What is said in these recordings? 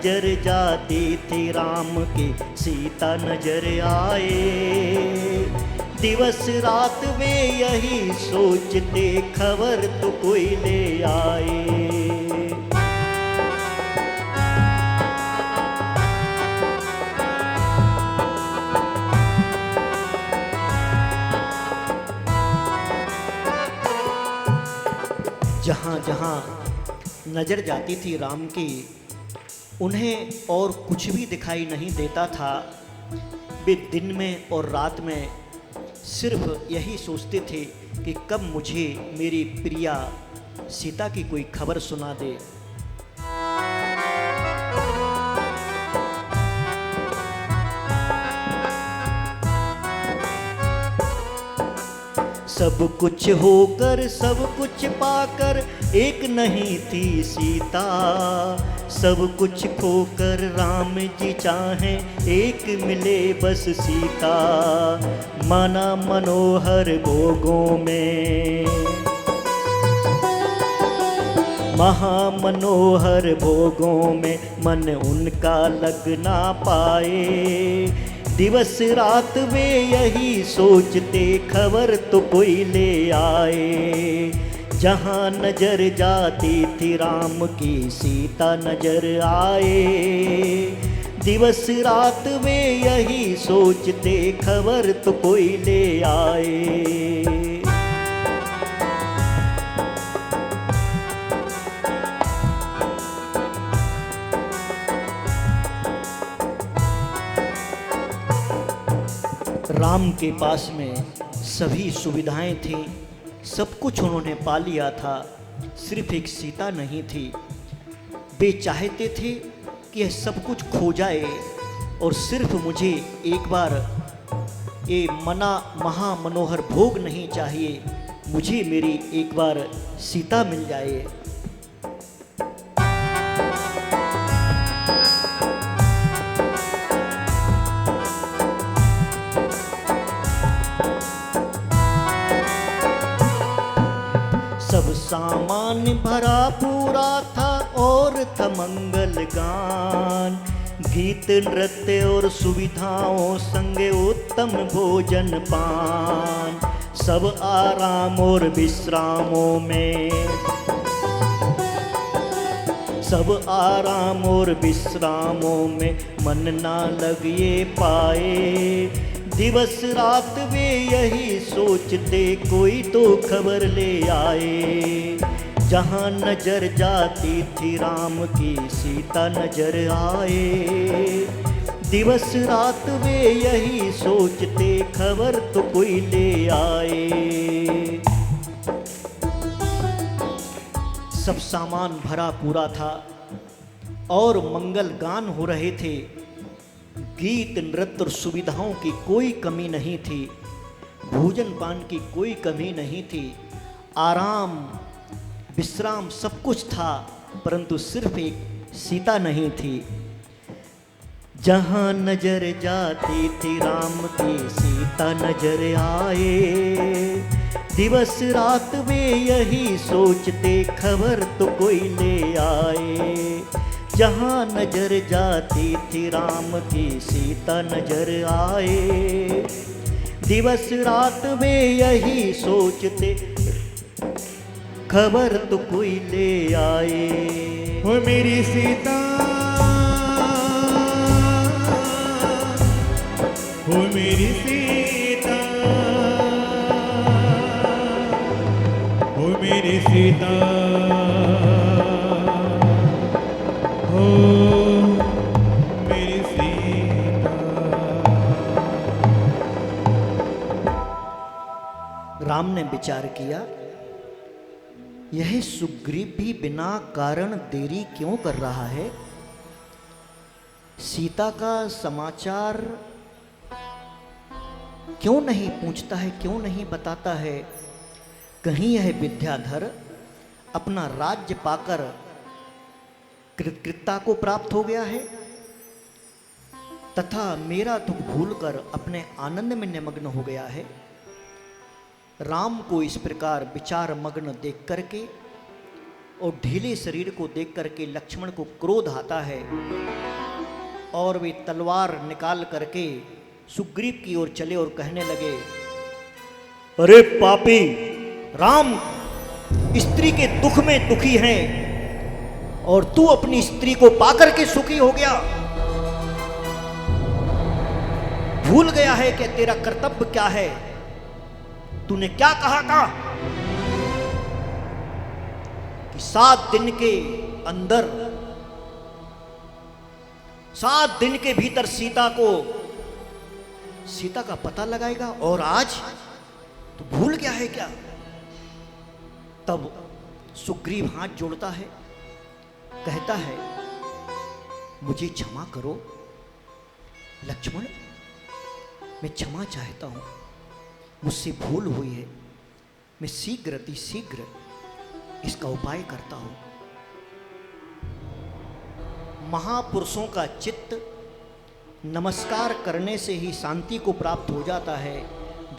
नजर जाती थी राम की सीता नजर आए। दिवस रात वे यही सोचते खबर तो कोई ले आए। जहाँ जहाँ नजर जाती थी राम की, उन्हें और कुछ भी दिखाई नहीं देता था। वे दिन में और रात में सिर्फ यही सोचते थे कि कब मुझे मेरी प्रिया सीता की कोई खबर सुना दे। सब कुछ होकर सब कुछ पाकर एक नहीं थी सीता। सब कुछ खोकर राम जी चाहें एक मिले बस सीता। माना मनोहर भोगों में, महामनोहर भोगों में मन उनका लग ना पाए। दिवस रात वे यही सोचते खबर तो कोई ले आए। जहाँ नजर जाती थी राम की सीता नजर आए। दिवस रात वे यही सोचते खबर तो कोई ले आए। राम के पास में सभी सुविधाएं थीं, सब कुछ उन्होंने पा लिया था, सिर्फ एक सीता नहीं थी। वे चाहते थे कि यह सब कुछ खो जाए और सिर्फ मुझे एक बार ये महामनोहर भोग नहीं चाहिए, मुझे मेरी एक बार सीता मिल जाए। सब सामान भरा पूरा था और था मंगल गान। गीत नृत्य और सुविधाओं संगे उत्तम भोजन पान। सब आराम और विश्रामों में, सब आराम और विश्रामों में मन ना लगे पाए। दिवस रात वे यही सोचते कोई तो खबर ले आए। जहाँ नजर जाती थी राम की सीता नजर आए। दिवस रात वे यही सोचते खबर तो कोई ले आए। सब सामान भरा पूरा था और मंगल गान हो रहे थे। गीत नृत्य और सुविधाओं की कोई कमी नहीं थी, भोजन पान की कोई कमी नहीं थी, आराम विश्राम सब कुछ था, परंतु सिर्फ एक सीता नहीं थी। जहाँ नजर जाती थी राम की सीता नजर आए। दिवस रात वे यही सोचते खबर तो कोई ले आए। जहाँ नजर जाती थी राम की सीता नजर आए। दिवस रात वे यही सोचते खबर तो कोई ले आए। हो मेरी सीता, हो मेरी सीता, हो मेरी सीता, हो मेरी सीता। राम ने विचार किया, यह सुग्रीव भी बिना कारण देरी क्यों कर रहा है? सीता का समाचार क्यों नहीं पूछता है, क्यों नहीं बताता है? कहीं यह विद्याधर अपना राज्य पाकर कृतकृतता को प्राप्त हो गया है तथा मेरा दुख भूलकर अपने आनंद में निमग्न हो गया है। राम को इस प्रकार विचार मग्न देख करके और ढीले शरीर को देख करके लक्ष्मण को क्रोध आता है और वे तलवार निकाल करके सुग्रीव की ओर चले और कहने लगे, अरे पापी राम, स्त्री के दुख में दुखी हैं और तू अपनी स्त्री को पाकर के सुखी हो गया। भूल गया है कि तेरा कर्तव्य क्या है। तूने क्या कहा था कि 7 दिन के अंदर, 7 दिन के भीतर सीता का पता लगाएगा, और आज तो भूल गया है क्या। तब सुग्रीव हाथ जोड़ता है, कहता है, मुझे क्षमा करो लक्ष्मण, मैं क्षमा चाहता हूं, मुझसे भूल हुई है, मैं शीघ्र अतिशीघ्र इसका उपाय करता हूं। महापुरुषों का चित्त नमस्कार करने से ही शांति को प्राप्त हो जाता है,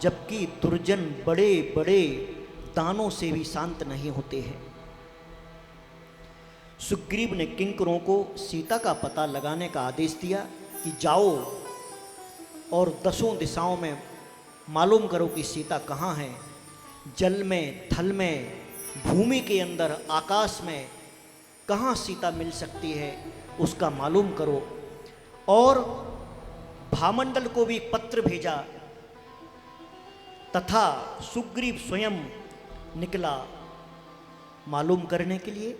जबकि दुर्जन बड़े बड़े दानों से भी शांत नहीं होते हैं। सुग्रीव ने किंकरों को सीता का पता लगाने का आदेश दिया कि जाओ और 10 दिशाओं में मालूम करो कि सीता कहाँ है। जल में, थल में, भूमि के अंदर, आकाश में कहाँ सीता मिल सकती है उसका मालूम करो। और भामंडल को भी पत्र भेजा तथा सुग्रीव स्वयं निकला मालूम करने के लिए।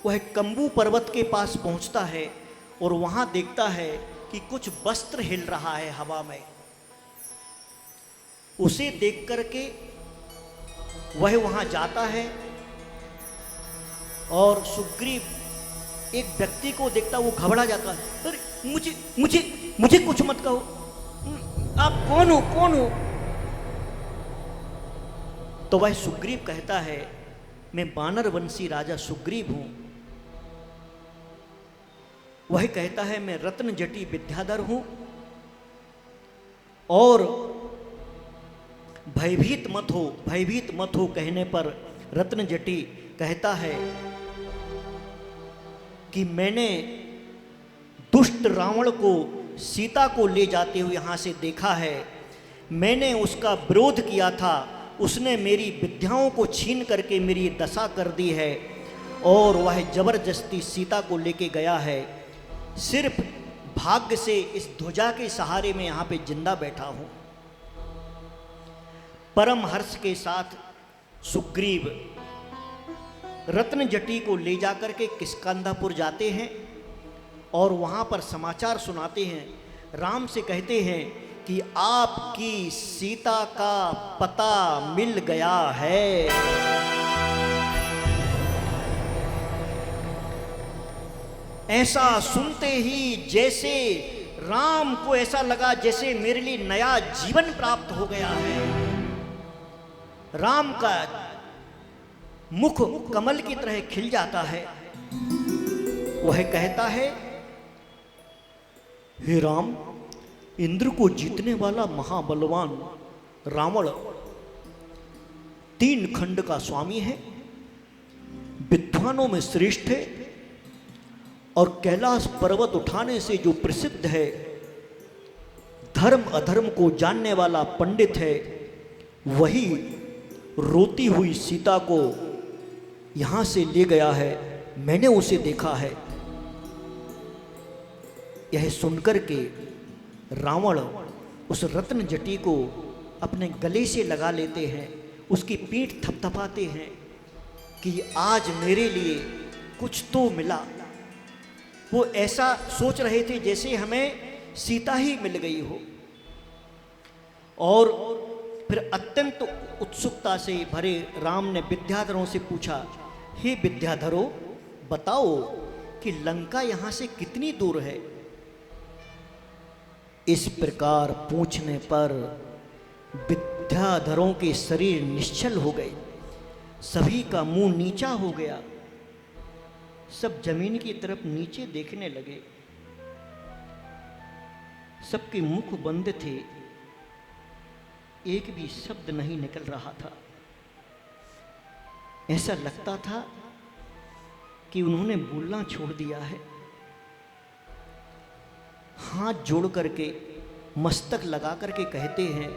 वह कंबू पर्वत के पास पहुंचता है और वहां देखता है कि कुछ वस्त्र हिल रहा है हवा में। उसे देख करके वह वहां जाता है और सुग्रीव एक व्यक्ति को देखता, वो घबरा जाता है, अरे मुझे मुझे मुझे कुछ मत कहो, आप कौन हो। तो वह सुग्रीव कहता है, मैं वानर वंशी राजा सुग्रीव हूं। वह कहता है, मैं रत्न जटी विद्याधर हूं और भयभीत मत हो कहने पर रत्न जटी कहता है कि मैंने दुष्ट रावण को सीता को ले जाते हुए यहां से देखा है। मैंने उसका विरोध किया था, उसने मेरी विद्याओं को छीन करके मेरी दशा कर दी है और वह जबरदस्ती सीता को लेके गया है। सिर्फ भाग्य से इस ध्वजा के सहारे में यहां पे जिंदा बैठा हूं। परम हर्ष के साथ सुग्रीव रत्न जटी को ले जाकर के किष्किंधापुर जाते हैं और वहां पर समाचार सुनाते हैं। राम से कहते हैं कि आपकी सीता का पता मिल गया है। ऐसा सुनते ही जैसे राम को ऐसा लगा जैसे मेरे लिए नया जीवन प्राप्त हो गया है। राम का मुख कमल की तरह खिल जाता है। वह कहता है, हे राम, इंद्र को जीतने वाला महाबलवान रावण 3 खंड का स्वामी है, विद्वानों में श्रेष्ठ है और कैलाश पर्वत उठाने से जो प्रसिद्ध है, धर्म अधर्म को जानने वाला पंडित है। वही रोती हुई सीता को यहां से ले गया है, मैंने उसे देखा है। यह सुनकर के रावण उस रत्न जटी को अपने गले से लगा लेते हैं, उसकी पीठ थपथपाते हैं कि आज मेरे लिए कुछ तो मिला। वो ऐसा सोच रहे थे जैसे हमें सीता ही मिल गई हो। और फिर अत्यंत उत्सुकता से भरे राम ने विद्याधरों से पूछा, हे विद्याधरों, बताओ कि लंका यहां से कितनी दूर है। इस प्रकार पूछने पर विद्याधरों के शरीर निश्चल हो गए, सभी का मुंह नीचा हो गया, सब जमीन की तरफ नीचे देखने लगे, सबके मुख बंद थे, एक भी शब्द नहीं निकल रहा था। ऐसा लगता था कि उन्होंने बोलना छोड़ दिया है। हाथ जोड़ करके मस्तक लगा करके कहते हैं,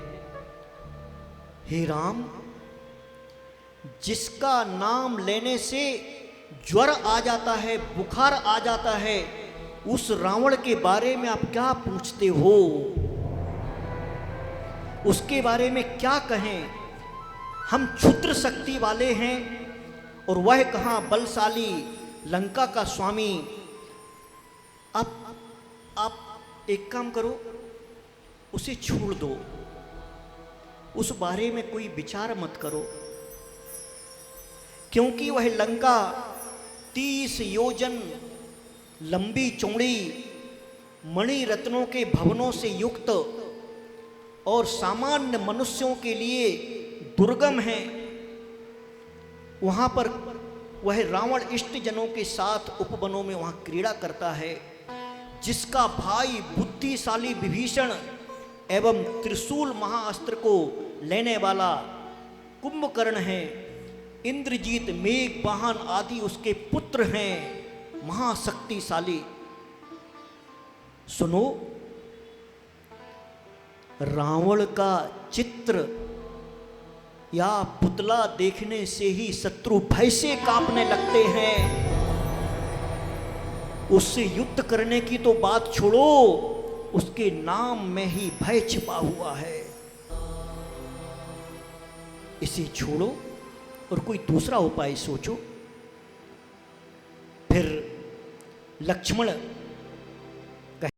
हे राम, जिसका नाम लेने से ज्वर आ जाता है, बुखार आ जाता है, उस रावण के बारे में आप क्या पूछते हो? उसके बारे में क्या कहें? हम क्षुद्र शक्ति वाले हैं और वह कहाँ बलशाली लंका का स्वामी। आप एक काम करो, उसे छोड़ दो, उस बारे में कोई विचार मत करो, क्योंकि वह लंका 30 योजन लंबी चौड़ी मणि रत्नों के भवनों से युक्त और सामान्य मनुष्यों के लिए दुर्गम है। वहाँ पर वह रावण इष्ट जनों के साथ उपवनों में वहाँ क्रीड़ा करता है। जिसका भाई बुद्धिशाली विभीषण एवं त्रिशूल महाअस्त्र को लेने वाला कुंभकर्ण है, इंद्रजीत, मेघवाहन आदि उसके पुत्र हैं, महाशक्तिशाली। सुनो, रावण का चित्र या पुतला देखने से ही शत्रु भय से कांपने लगते हैं। उससे युद्ध करने की तो बात छोड़ो, उसके नाम में ही भय छिपा हुआ है। इसे छोड़ो और कोई दूसरा उपाय सोचो। फिर लक्ष्मण